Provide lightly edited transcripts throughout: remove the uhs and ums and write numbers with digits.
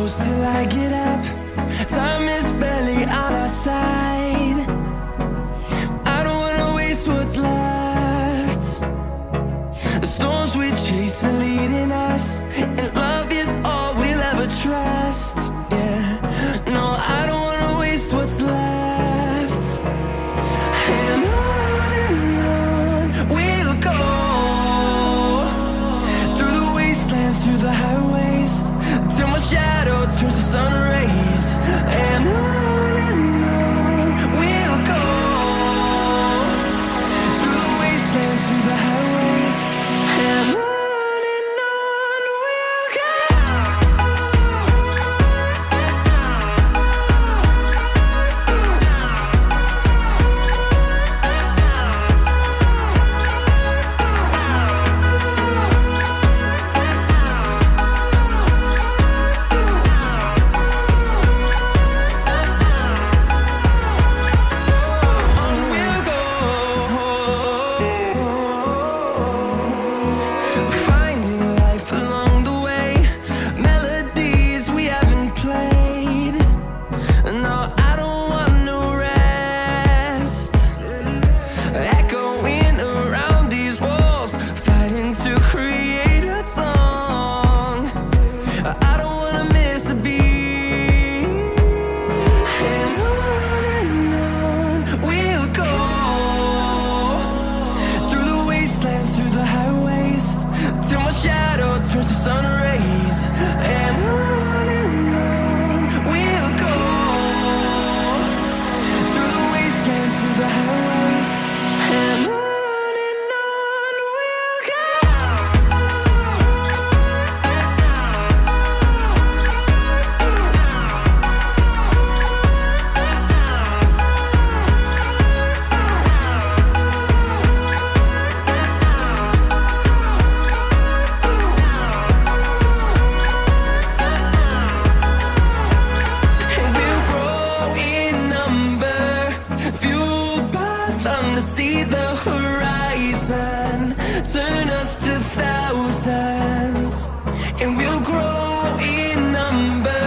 close till I get up. Time is barely on our side. I don't wanna waste what's left. The storms we chase are leading us, and love is all we'll ever trust. Yeah, no, I don't wanna waste what's left. And on we'll go, through the wastelands, through the highways, till my shadow turns to sun rays. And on we'll go, through the wastelands, through the highways, and on we'll go. Finding life along the way, melodies we haven't played. No, I don't want no rest. Echoing around these walls, fighting to create a song. I don't wanna miss a beat. And on we'll go, through the wastelands, through the highways, till my shadow turns to sun rays. And on we'll go, through the wastelands, through the highways, and on we'll go. And we'll grow in number, fueled by them to see the horizon, turn us to thousands. And we'll grow in number,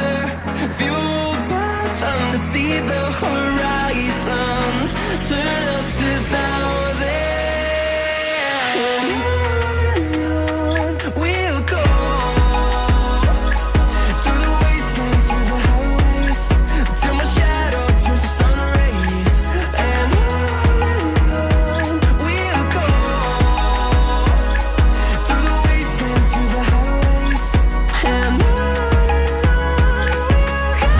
fueled by them to see the horizon, turn us to thousands. And on we'll go, through the wastelands, through the highways, till my shadow turns to sun rays. And on we'll go, through the wastelands, through the highways, and on we'll go.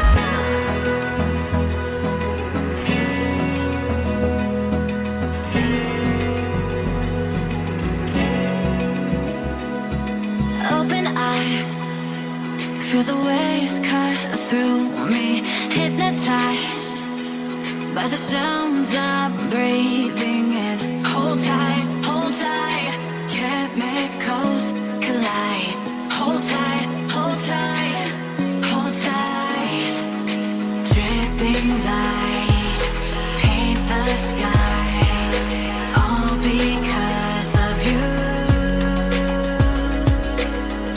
Open eye, feel the waves cut through me, hypnotized by the sounds I'm breathing in. Hold tight, chemicals collide. Hold tight, hold tight, hold tight. Dripping lights paint the skies, all because of you.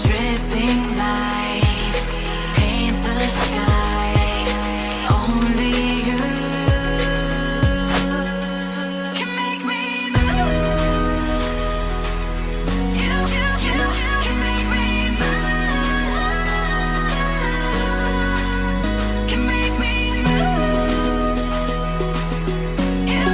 Dripping lights paint the skies, only you can make me move. You can make me move. Can make me move. You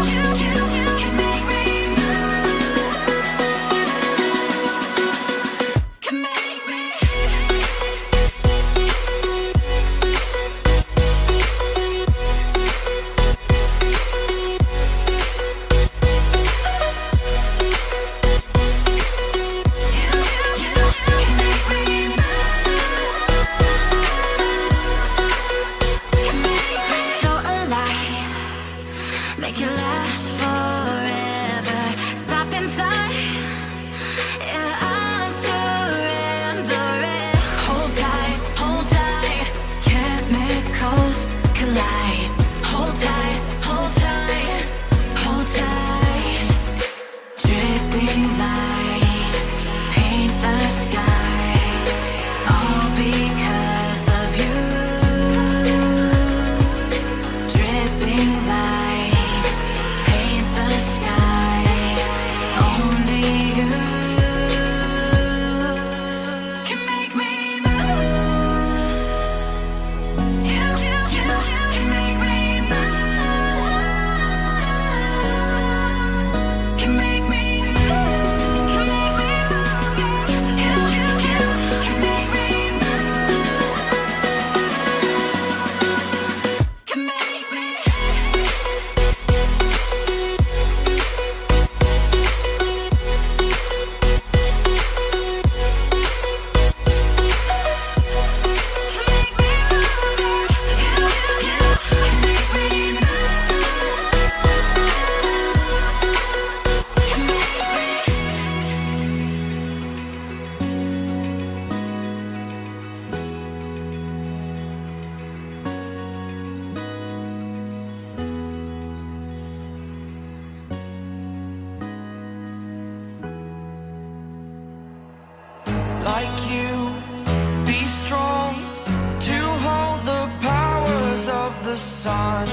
like you. Be strong to hold the powers of the sun.